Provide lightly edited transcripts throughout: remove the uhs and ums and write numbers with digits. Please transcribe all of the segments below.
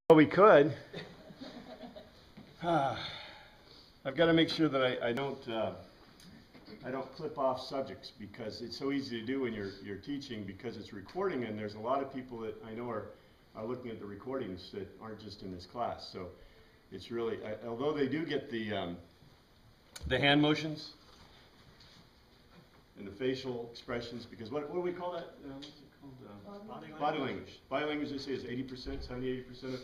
Well, we could. I've got to make sure that I don't clip off subjects, because it's so easy to do when you're teaching, because it's recording, and there's a lot of people that I know are looking at the recordings that aren't just in this class. So it's really, although they do get the hand motions and the facial expressions, because what do we call that? What's it called? Body language. Body language, they say, is 80%, 70, 80% of.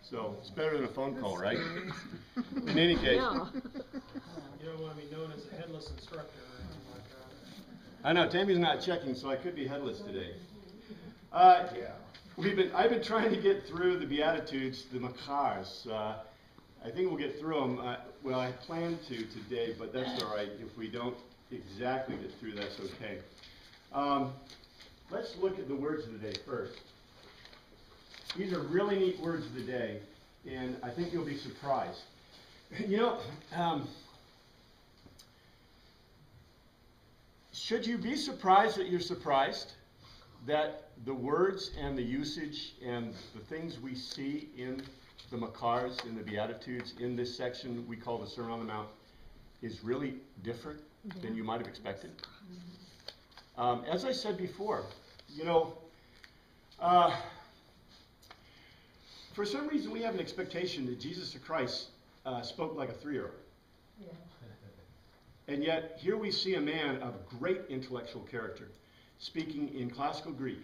So it's better than a phone call, right? In any case. Yeah. You don't want to be known as a headless instructor or anything like that. I know, Tammy's not checking, so I could be headless today. I've been trying to get through the Beatitudes, the Makars. I think we'll get through them. Well, I plan to today, but that's all right. If we don't exactly get through, that's okay. Let's look at the words of the day first. These are really neat words of the day, and I think you'll be surprised. You know, should you be surprised that you're surprised that the words and the usage and the things we see in the Makars, in the Beatitudes, in this section we call the Sermon on the Mount, is really different than you might have expected? As I said before, you know, for some reason we have an expectation that Jesus Christ spoke like a 3-year-old. Yeah. And yet here we see a man of great intellectual character speaking in classical Greek,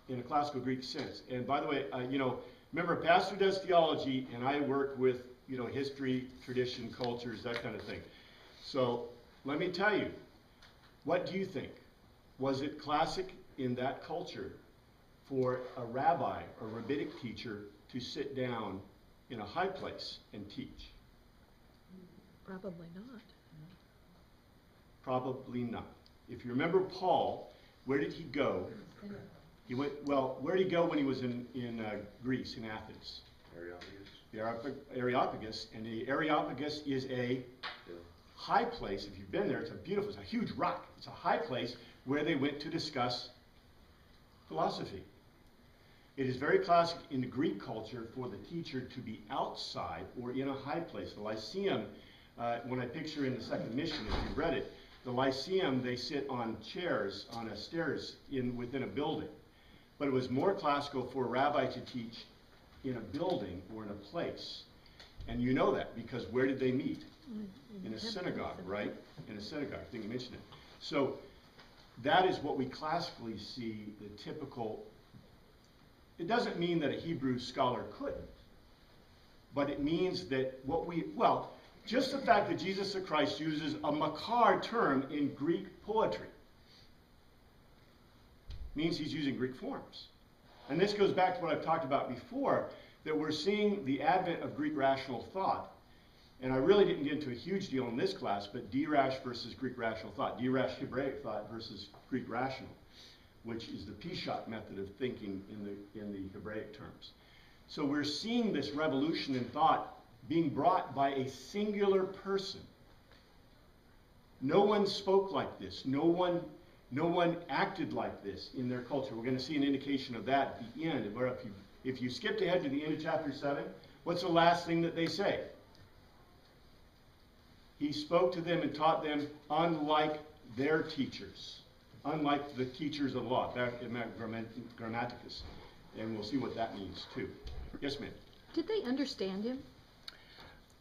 in a classical Greek sense. And by the way, you know, remember, a pastor does theology, and I work with, you know, history, tradition, cultures, that kind of thing. So let me tell you, what do you think? Was it classic in that culture for a rabbi, a rabbinic teacher, to sit down in a high place and teach? Probably not. Probably not. If you remember Paul, where did he go? He went, well, where did he go when he was in Greece, in Athens? The Areopagus. And the Areopagus is a high place. If you've been there, it's a huge rock. It's a high place where they went to discuss philosophy. It is very classic in the Greek culture for the teacher to be outside or in a high place. The Lyceum, when I picture in the second mission, if you read it, the Lyceum, they sit on chairs, on stairs within a building. But it was more classical for a rabbi to teach in a building or in a place. And you know that because where did they meet? In a synagogue, right? In a synagogue. I think you mentioned it. So that is what we classically see, the typical. It doesn't mean that a Hebrew scholar couldn't, but it means that just the fact that Jesus the Christ uses a Makar term in Greek poetry means he's using Greek forms. And this goes back to what I've talked about before, that we're seeing the advent of Greek rational thought. And I really didn't get into a huge deal in this class, but D-Rash versus Greek rational thought, D-Rash Hebraic thought versus Greek rational, which is the Peshat method of thinking in the Hebraic terms. So we're seeing this revolution in thought being brought by a singular person. No one spoke like this. No one acted like this in their culture. We're going to see an indication of that at the end. Where if you skipped ahead to the end of chapter 7, what's the last thing that they say? He spoke to them and taught them unlike their teachers. Unlike the teachers of the law, Grammaticus. And we'll see what that means too. Yes, ma'am? Did they understand him?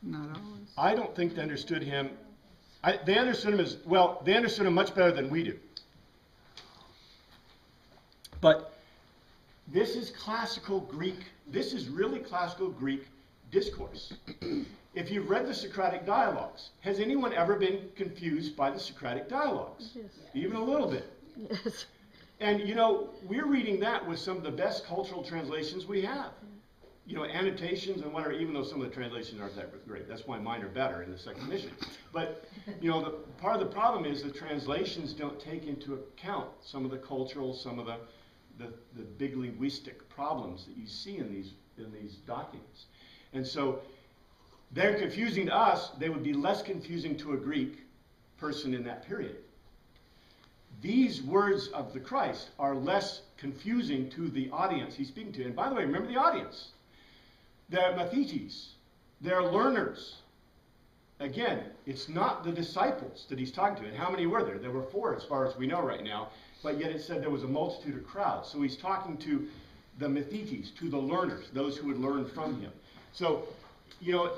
Not always. I don't think they understood him. They understood him they understood him much better than we do. But this is classical Greek, this is really classical Greek discourse. If you've read the Socratic dialogues, has anyone ever been confused by the Socratic dialogues? Yes. Even a little bit. Yes. And you know, we're reading that with some of the best cultural translations we have. You know, annotations and whatever, even though some of the translations aren't that great. That's why mine are better in the second mission. But, you know, part of the problem is the translations don't take into account some of the cultural, some of the big linguistic problems that you see in these documents. And so they're confusing to us. They would be less confusing to a Greek person in that period. These words of the Christ are less confusing to the audience he's speaking to. And by the way, remember the audience. They're mathetes. They're learners. Again, it's not the disciples that he's talking to. And how many were there? There were 4 as far as we know right now. But yet it said there was a multitude of crowds. So he's talking to the mathetes, to the learners, those who would learn from him. So, you know,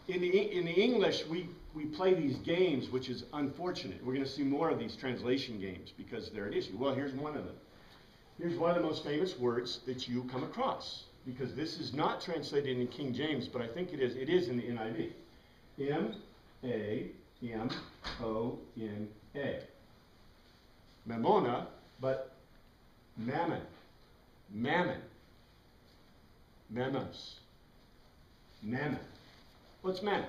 in the English, we play these games, which is unfortunate. We're going to see more of these translation games because they're an issue. Well, here's one of them. Here's one of the most famous words that you come across, because this is not translated in King James, but I think it is. It is in the NIV. M-A-M-O-N-A. Mammona, but mammon. Mammon. Mammons. Mammon. What's mammon?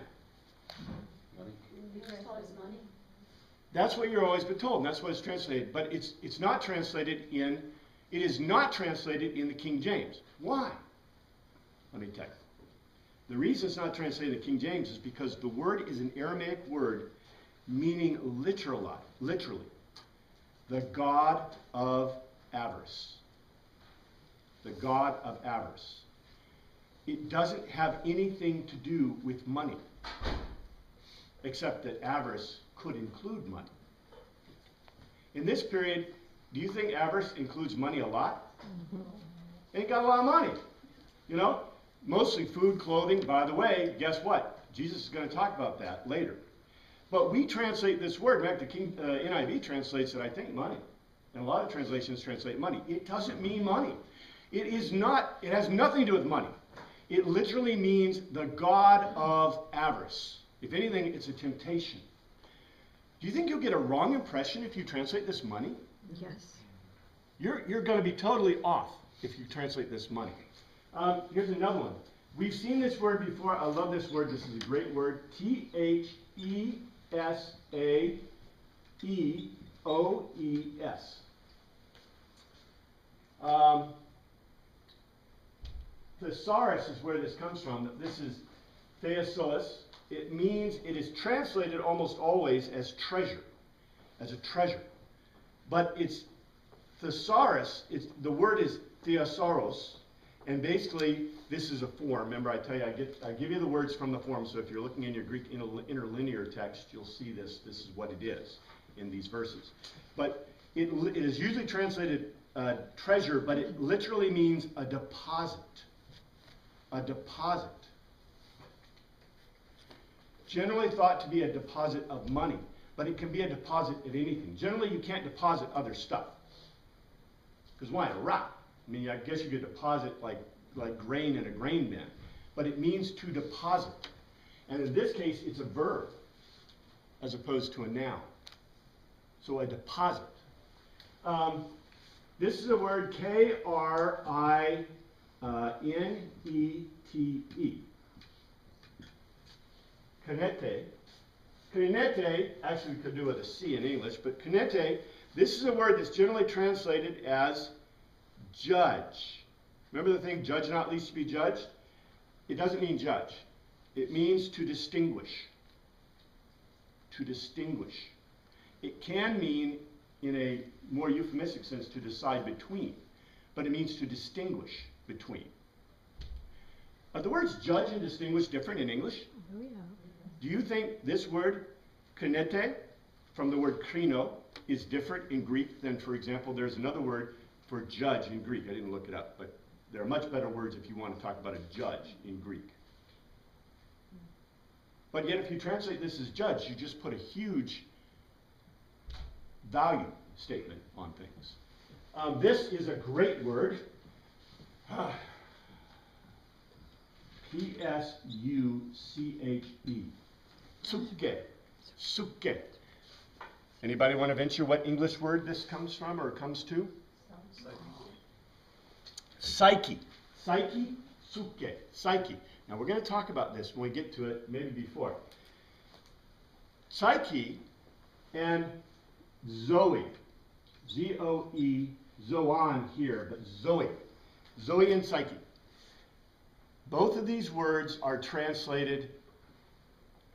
That's what you're always been told, and that's what it's translated. But it's not translated in, it is not translated in the King James. Why? Let me tell you. The reason it's not translated in the King James is because the word is an Aramaic word meaning literally, the god of avarice. The god of avarice. It doesn't have anything to do with money, except that avarice could include money. In this period, do you think avarice includes money a lot? Ain't got a lot of money. You know, mostly food, clothing. By the way, guess what? Jesus is going to talk about that later. But we translate this word, in fact, the NIV translates it, I think, money. And a lot of translations translate money. It doesn't mean money. It is not, it has nothing to do with money. It literally means the god of avarice. If anything, it's a temptation. Do you think you'll get a wrong impression if you translate this money? Yes. You're going to be totally off if you translate this money. Here's another one. We've seen this word before. I love this word. This is a great word. T-H-E-S-A-E-O-E-S. Thesaurus is where this comes from. This is thesaurus. It means, it is translated almost always as treasure, as a treasure. But it's thesaurus, the word is theosauros, and basically this is a form. Remember, I tell you, I give you the words from the form, so if you're looking in your Greek interlinear text, you'll see this. This is what it is in these verses. But it is usually translated treasure, but it literally means a deposit. A deposit. Generally thought to be a deposit of money, but it can be a deposit of anything. Generally, you can't deposit other stuff. Because why? A rock. I mean, I guess you could deposit like grain in a grain bin, but it means to deposit. And in this case, it's a verb as opposed to a noun. So a deposit. This is a word K-R-I-N-E-T-E. Kenete. Kenete, actually we could do with a C in English, but kenete, this is a word that's generally translated as judge. Remember the thing, judge not least to be judged? It doesn't mean judge. It means to distinguish. To distinguish. It can mean, in a more euphemistic sense, to decide between, but it means to distinguish between. Are the words judge and distinguish different in English? Oh, yeah. Do you think this word, kenete, from the word krino, is different in Greek than, for example, there's another word for judge in Greek. I didn't look it up, but there are much better words if you want to talk about a judge in Greek. But yet if you translate this as judge, you just put a huge value statement on things. This is a great word. P-S-U-C-H-E. Suke. Suke. Anybody want to venture what English word this comes from or comes to? Psyche. Psyche. Suke. Psyche. Now we're going to talk about this when we get to it, maybe before. Psyche and Zoe. Z-O-E. Zoan here, but Zoe. Zoe and Psyche. Both of these words are translated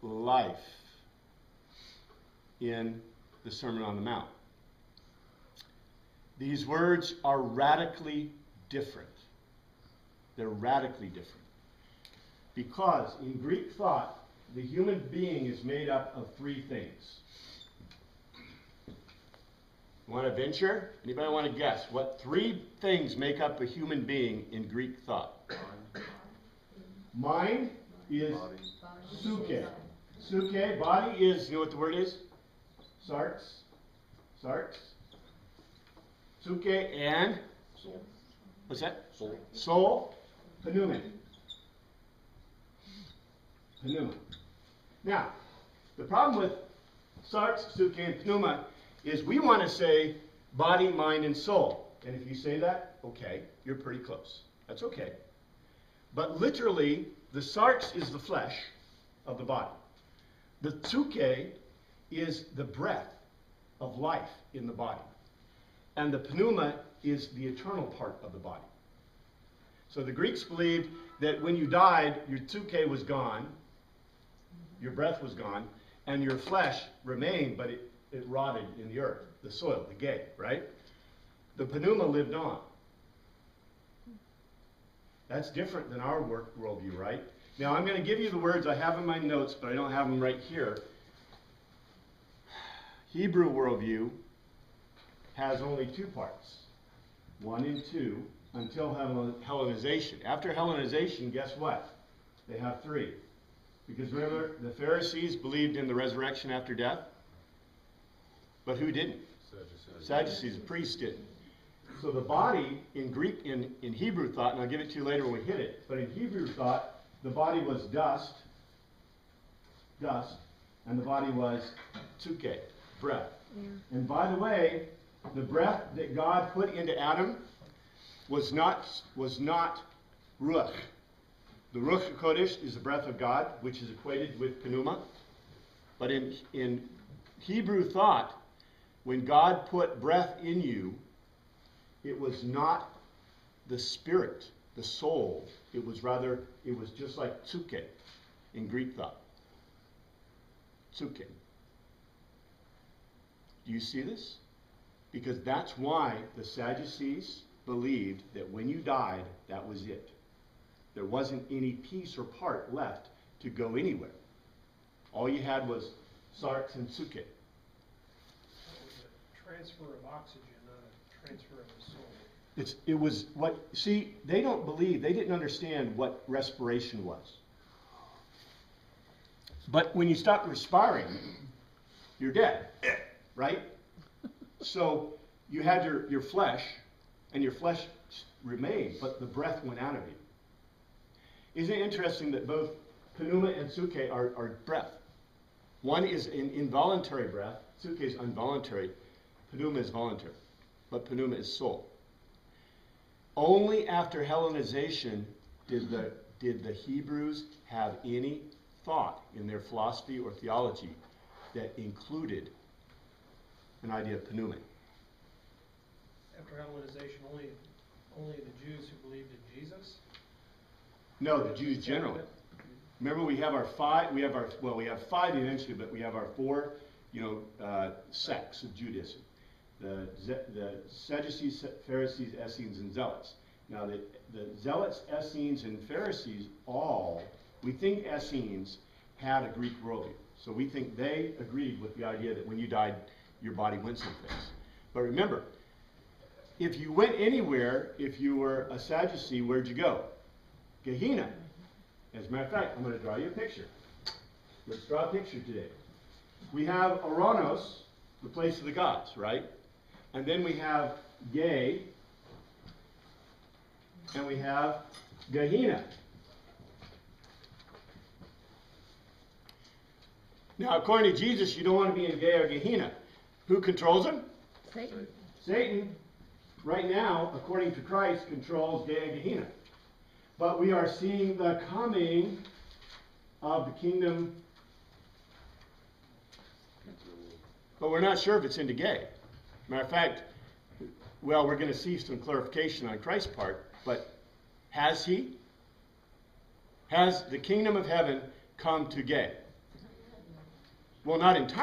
life in the Sermon on the Mount. These words are radically different. They're radically different. Because in Greek thought, the human being is made up of three things. Want to venture? Anybody want to guess what three things make up a human being in Greek thought? Mind is suke. Suke, body is, you know what the word is? Sarx. Sarx. Suke and? Soul. What's that? Soul. Soul. Pneumen. Pneuma. Now, the problem with sarx, suke, and pneuma is we want to say body, mind, and soul. And if you say that, okay, you're pretty close. That's okay. But literally, the sarx is the flesh of the body. The suke is the breath of life in the body. And the pneuma is the eternal part of the body. So the Greeks believed that when you died, your suke was gone, your breath was gone, and your flesh remained, but it rotted in the earth, the soil, the gay, right? The pneuma lived on. That's different than our worldview, right? Now, I'm going to give you the words I have in my notes, but I don't have them right here. Hebrew worldview has only two parts, 1 and 2, until Hellenization. After Hellenization, guess what? They have 3. Because remember, the Pharisees believed in the resurrection after death, but who didn't? Sadducees, the priests didn't. So the body in Greek, in Hebrew thought, and I'll give it to you later when we hit it, but in Hebrew thought, the body was dust, and the body was suke, breath. Yeah. And by the way, the breath that God put into Adam was not ruach. The ruach HaKodesh is the breath of God, which is equated with pneuma. But in Hebrew thought, when God put breath in you, it was not the spirit, the soul. It was just like suke in Greek thought. Suke. Do you see this? Because that's why the Sadducees believed that when you died, that was it. There wasn't any piece or part left to go anywhere. All you had was sarx and suke. That was a transfer of oxygen, not a transfer of the soul. It was what, see, they didn't understand what respiration was. But when you stop respiring, you're dead, right? So you had your flesh, and your flesh remained, but the breath went out of you. Isn't it interesting that both pneuma and suke are breath? One is an involuntary breath, suke is involuntary, pneuma is voluntary, but pneuma is soul. Only after Hellenization did the Hebrews have any thought in their philosophy or theology that included an idea of pneuma. After Hellenization, only the Jews who believed in Jesus? No, the Jews generally. Remember, we have 5 eventually, but we have our 4, sects of Judaism. The Sadducees, Pharisees, Essenes, and Zealots. Now, the Zealots, Essenes, and Pharisees we think Essenes had a Greek worldview. So we think they agreed with the idea that when you died, your body went someplace. But remember, if you went anywhere, if you were a Sadducee, where'd you go? Gehenna. As a matter of fact, I'm going to draw you a picture. Let's draw a picture today. We have Ouranos, the place of the gods, right? And then we have Ge, and we have Gehenna. Now, according to Jesus, you don't want to be in Ge or Gehenna. Who controls them? Satan. Satan, right now, according to Christ, controls Ge and Gehenna. But we are seeing the coming of the kingdom. But we're not sure if it's into Ge. Matter of fact, we're going to see some clarification on Christ's part, but has the kingdom of heaven come to Ge? Well, not entirely.